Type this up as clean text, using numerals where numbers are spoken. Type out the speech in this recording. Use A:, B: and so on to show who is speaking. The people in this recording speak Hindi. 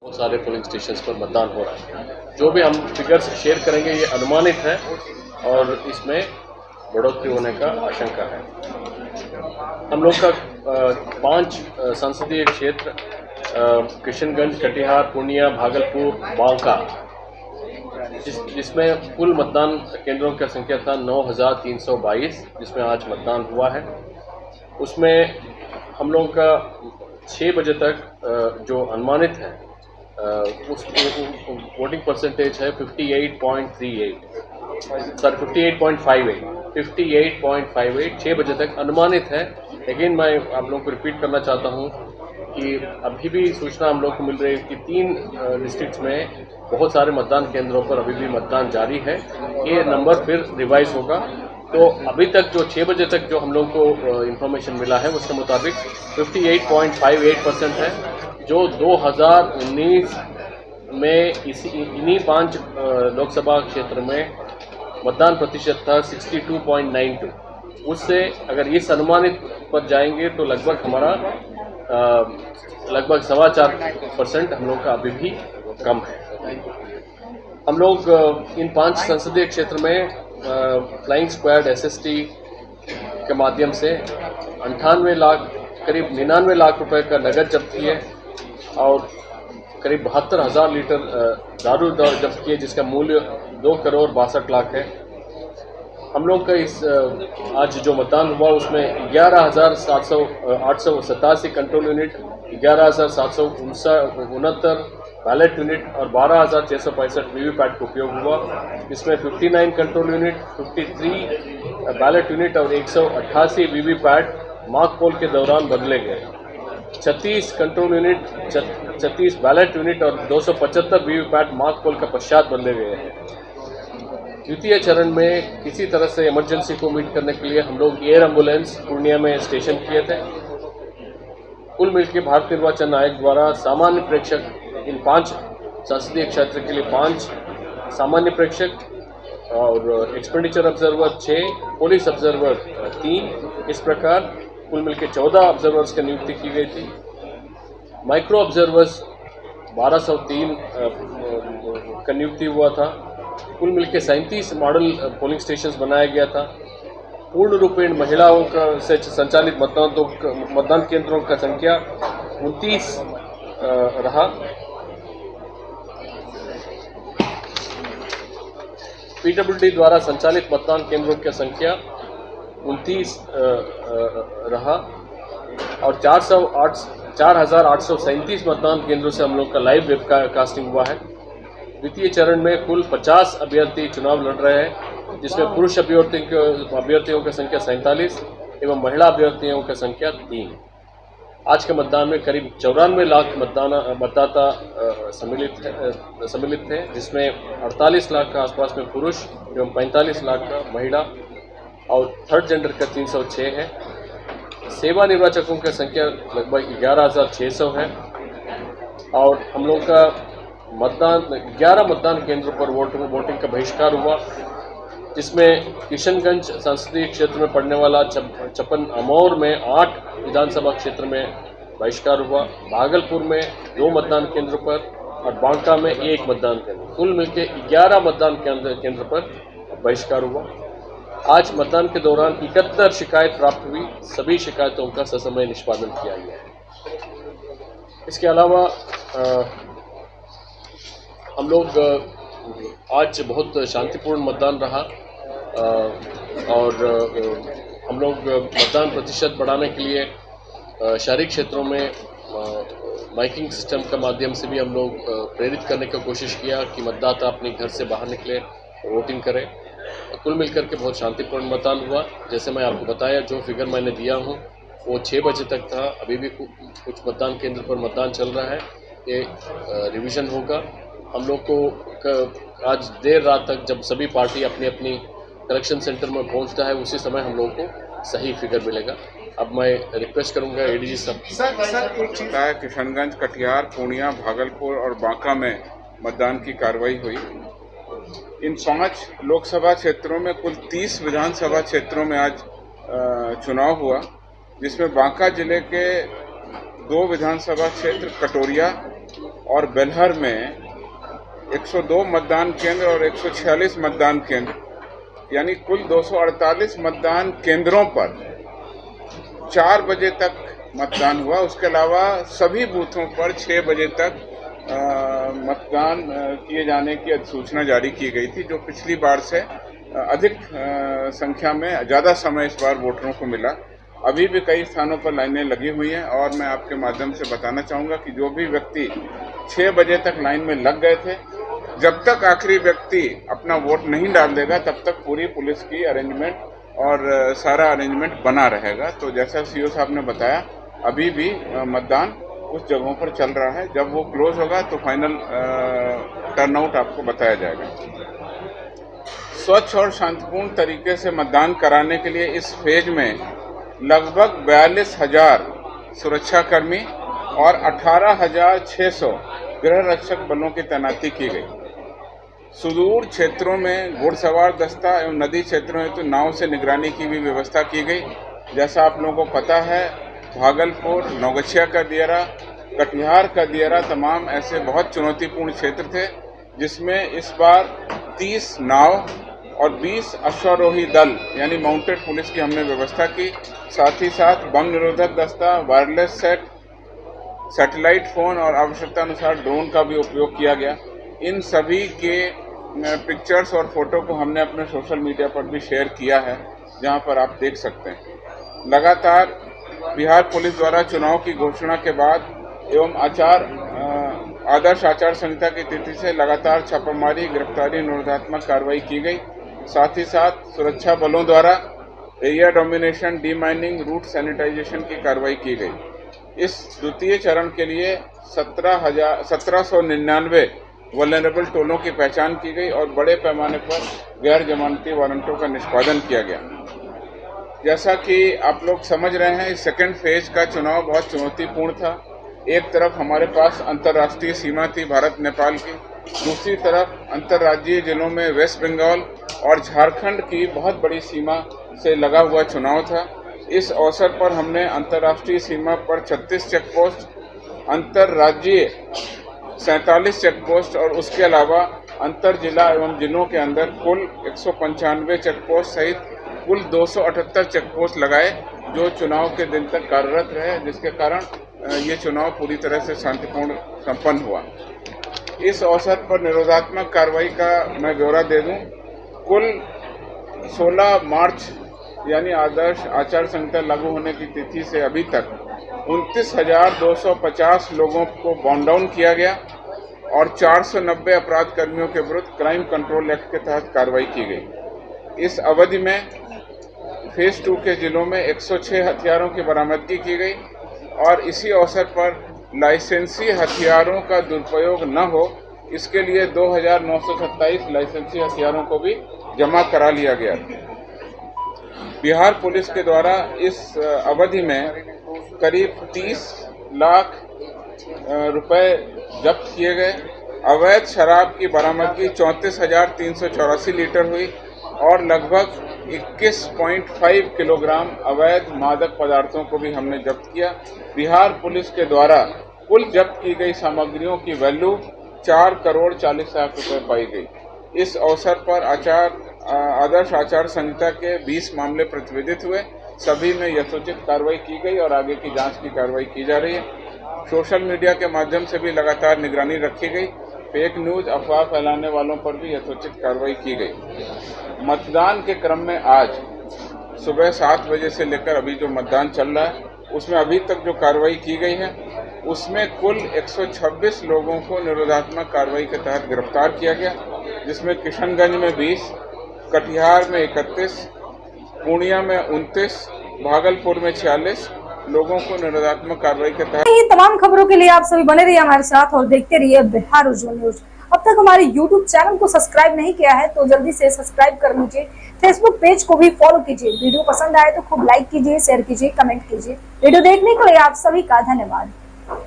A: बहुत सारे पोलिंग स्टेशन पर मतदान हो रहा है। जो भी हम फिगर्स शेयर करेंगे ये अनुमानित है और इसमें बढ़ोतरी होने का आशंका है। हम लोग का 5 संसदीय क्षेत्र किशनगंज, कटिहार, पूर्णिया, भागलपुर, बांका, जिसमें कुल मतदान केंद्रों की संख्या था 9,322, जिसमें आज मतदान हुआ है। उसमें हम लोगों का 6 बजे तक जो अनुमानित है उस वोटिंग परसेंटेज है 58.38, सर 58.58 6 बजे तक अनुमानित है। लेकिन मैं आप लोगों को रिपीट करना चाहता हूं कि अभी भी सूचना हम लोग को मिल रही है कि 3 डिस्ट्रिक्ट्स में बहुत सारे मतदान केंद्रों पर अभी भी मतदान जारी है। ये नंबर फिर रिवाइज होगा। तो अभी तक जो 6 बजे तक जो हम लोग को इंफॉर्मेशन मिला है उसके मुताबिक 58.58% है, जो 2019 में इन्हीं 5 लोकसभा क्षेत्र में मतदान प्रतिशत था 62.92। उससे अगर इस अनुमानित पर जाएंगे तो लगभग हमारा लगभग 4.25% हम लोग का अभी भी कम है। हम लोग इन 5 संसदीय क्षेत्र में फ्लाइंग स्क्वाड SST के माध्यम से 98 लाख करीब 99 लाख रुपए का नगद जब्त किए और करीब 72,000 लीटर दारू जब्त किए, जिसका मूल्य 2,62,00,000 है। हम लोग का इस आज जो मतदान हुआ उसमें 11,887 कंट्रोल यूनिट, 11,769 बैलेट यूनिट और 12,665 वीवीपैट का उपयोग हुआ। इसमें 59 कंट्रोल यूनिट, 53 बैलेट यूनिट और 188 वीवीपैट मॉक पोल के दौरान बदले गए। 36 कंट्रोल यूनिट, 36 बैलेट यूनिट और 275 वीवीपैट मॉक पोल का पश्चात बदले गए हैं। द्वितीय चरण में किसी तरह से इमरजेंसी को मीट करने के लिए हम लोग एयर एम्बुलेंस पूर्णिया में स्टेशन किए थे। कुल मिलकर भारत निर्वाचन आयोग द्वारा सामान्य प्रेक्षक इन 5 संसदीय क्षेत्र के लिए 5 सामान्य प्रेक्षक और एक्सपेंडिचर ऑब्जर्वर 6, पुलिस ऑब्जर्वर 3, इस प्रकार कुल मिलकर 14 ऑब्जर्वर्स की नियुक्ति की गई थी। माइक्रो ऑब्जर्वर्स 1203 का नियुक्ति हुआ था। कुल मिलकर 37 मॉडल पोलिंग स्टेशन बनाया गया था। पूर्ण रूपेण महिलाओं का से संचालित मतदान केंद्रों का संख्या 29 रहा। PWD द्वारा संचालित मतदान केंद्रों की संख्या 29 रहा और 4,837 मतदान केंद्रों से हम लोग का लाइव वेबकास्टिंग हुआ है। द्वितीय चरण में कुल 50 अभ्यर्थी चुनाव लड़ रहे हैं, जिसमें पुरुष अभ्यर्थियों की संख्या 47 एवं महिला अभ्यर्थियों की संख्या 3। आज के मतदान में करीब 94 लाख मतदाता सम्मिलित थे, जिसमें 48 लाख के आसपास में पुरुष एवं 45 लाख का महिला और थर्ड जेंडर का 306 है। सेवा निर्वाचकों की संख्या लगभग 11,600 है और हम लोग का 11 मतदान केंद्रों पर वोटिंग का बहिष्कार हुआ, जिसमें किशनगंज संसदीय क्षेत्र में पड़ने वाला 56 अमौर में 8 विधानसभा क्षेत्र में बहिष्कार हुआ, भागलपुर में 2 मतदान केंद्रों पर और बांका में 1 मतदान केंद्र, कुल मिलकर 11 मतदान केंद्र पर बहिष्कार हुआ। आज मतदान के दौरान 71 शिकायत प्राप्त हुई, सभी शिकायतों का ससमय निष्पादन किया गया है। इसके अलावा हम लोग आज बहुत शांतिपूर्ण मतदान रहा और हम लोग मतदान प्रतिशत बढ़ाने के लिए शहरी क्षेत्रों में माइकिंग सिस्टम के माध्यम से भी हम लोग प्रेरित करने की कोशिश किया कि मतदाता अपने घर से बाहर निकले, वोटिंग करें। कुल मिलकर के बहुत शांतिपूर्ण मतदान हुआ। जैसे मैं आपको बताया, जो फिगर मैंने दिया हूँ वो 6 बजे तक था। अभी भी कुछ मतदान केंद्र पर मतदान चल रहा है, ये रिवीजन होगा। हम लोग को आज देर रात तक जब सभी पार्टी अपनी अपनी कलेक्शन सेंटर में पहुंचता है उसी समय हम लोग को सही फिगर मिलेगा। अब मैं रिक्वेस्ट करूंगा ADG साहब।
B: सर एक चीज है, किशनगंज, कटिहार, पूर्णिया, भागलपुर और बांका में मतदान की कार्रवाई हुई। इन 5 लोकसभा क्षेत्रों में कुल 30 विधानसभा क्षेत्रों में आज चुनाव हुआ, जिसमें बांका जिले के 2 विधानसभा क्षेत्र कटोरिया और बेलहर में 102 मतदान केंद्र और 146 मतदान केंद्र यानी कुल 248 मतदान केंद्रों पर 4 बजे तक मतदान हुआ। उसके अलावा सभी बूथों पर 6 बजे तक मतदान किए जाने की अधिसूचना जारी की गई थी, जो पिछली बार से अधिक संख्या में ज़्यादा समय इस बार वोटरों को मिला। अभी भी कई स्थानों पर लाइनें लगी हुई हैं और मैं आपके माध्यम से बताना चाहूँगा कि जो भी व्यक्ति 6 बजे तक लाइन में लग गए थे, जब तक आखिरी व्यक्ति अपना वोट नहीं डाल देगा तब तक पूरी पुलिस की अरेंजमेंट और सारा अरेंजमेंट बना रहेगा। तो जैसा सीओ साहब ने बताया, अभी भी मतदान कुछ जगहों पर चल रहा है। जब वो क्लोज होगा तो फाइनल टर्नआउट आपको बताया जाएगा। स्वच्छ और शांतिपूर्ण तरीके से मतदान कराने के लिए इस फेज में लगभग 42,000 सुरक्षाकर्मी और 18,600 गृह रक्षक बलों की तैनाती की गई। सुदूर क्षेत्रों में घुड़सवार दस्ता एवं नदी क्षेत्रों में तो नाव से निगरानी की भी व्यवस्था की गई। जैसा आप लोगों को पता है, भागलपुर, नौगछिया का दियारा, कटिहार का दियारा तमाम ऐसे बहुत चुनौतीपूर्ण क्षेत्र थे, जिसमें इस बार 30 नाव और 20 अश्वारोही दल यानी माउंटेड पुलिस की हमने व्यवस्था की। साथ ही साथ बम निरोधक दस्ता, वायरलेस सेट, सैटेलाइट फोन और आवश्यकता अनुसार ड्रोन का भी उपयोग किया गया। इन सभी के पिक्चर्स और फोटो को हमने अपने सोशल मीडिया पर भी शेयर किया है, जहां पर आप देख सकते हैं। लगातार बिहार पुलिस द्वारा चुनाव की घोषणा के बाद एवं आदर्श आचार संहिता की तिथि से लगातार छापामारी, गिरफ्तारी, निरोधात्मक कार्रवाई की गई। साथ ही साथ सुरक्षा बलों द्वारा एरिया डोमिनेशन, डीमाइनिंग, रूट सैनिटाइजेशन की कार्रवाई की गई। इस द्वितीय चरण के लिए 1799 वल्नरेबल टोलों की पहचान की गई और बड़े पैमाने पर गैर जमानती वारंटों का निष्पादन किया गया। जैसा कि आप लोग समझ रहे हैं, इस सेकेंड फेज का चुनाव बहुत चुनौतीपूर्ण था। एक तरफ हमारे पास अंतर्राष्ट्रीय सीमा थी भारत नेपाल की, दूसरी तरफ अंतर्राज्यीय जिलों में वेस्ट बंगाल और झारखंड की बहुत बड़ी सीमा से लगा हुआ चुनाव था। इस अवसर पर हमने अंतर्राष्ट्रीय सीमा पर 36 चेकपोस्ट, अंतर्राज्यीय 47 चेकपोस्ट और उसके अलावा अंतर जिला एवं जिलों के अंदर कुल 195 चेकपोस्ट सहित कुल 278 चेकपोस्ट लगाए, जो चुनाव के दिन तक कार्यरत रहे, जिसके कारण ये चुनाव पूरी तरह से शांतिपूर्ण संपन्न हुआ। इस अवसर पर निरोधात्मक कार्रवाई का मैं ब्यौरा दे दूं। कुल 16 मार्च यानी आदर्श आचार संहिता लागू होने की तिथि से अभी तक 29,250 लोगों को बाउंड डाउन किया गया और 490 अपराध कर्मियों के विरुद्ध क्राइम कंट्रोल एक्ट के तहत कार्रवाई की गई। इस अवधि में फेज 2 के जिलों में 106 हथियारों की बरामदगी की गई और इसी अवसर पर लाइसेंसी हथियारों का दुरुपयोग न हो, इसके लिए 2,927 लाइसेंसी हथियारों को भी जमा करा लिया गया। बिहार पुलिस के द्वारा इस अवधि में करीब 30 लाख रुपए जब्त किए गए। अवैध शराब की बरामदगी 34,384 लीटर हुई और लगभग 21.5 किलोग्राम अवैध मादक पदार्थों को भी हमने जब्त किया। बिहार पुलिस के द्वारा कुल जब्त की गई सामग्रियों की वैल्यू 4,40,00,000 रुपये पाई गई। इस अवसर पर आदर्श आचार संहिता के 20 मामले प्रतिवेदित हुए। सभी में यथोचित कार्रवाई की गई और आगे की जांच की कार्रवाई की जा रही है। सोशल मीडिया के माध्यम से भी लगातार निगरानी रखी गई। फेक न्यूज, अफवाह फैलाने वालों पर भी यथोचित कार्रवाई की गई। मतदान के क्रम में आज सुबह 7 बजे से लेकर अभी जो मतदान चल रहा है, उसमें अभी तक जो कार्रवाई की गई है, उसमें कुल 126 लोगों को निरोधात्मक कार्रवाई के तहत गिरफ्तार किया गया, जिसमें किशनगंज में 20, कटिहार में 31, पूर्णिया में 29, भागलपुर में 46 लोगों को निरोधात्मक कार्रवाई के तहत।
C: ये तमाम खबरों के लिए आप सभी बने रहिए हमारे साथ और देखते रहिए बिहार उज्जवल न्यूज। अब तक हमारे YouTube चैनल को सब्सक्राइब नहीं किया है तो जल्दी से सब्सक्राइब कर लीजिए। फेसबुक पेज को भी फॉलो कीजिए। वीडियो पसंद आए तो खूब लाइक कीजिए, शेयर कीजिए, कमेंट कीजिए। वीडियो देखने के लिए आप सभी का धन्यवाद।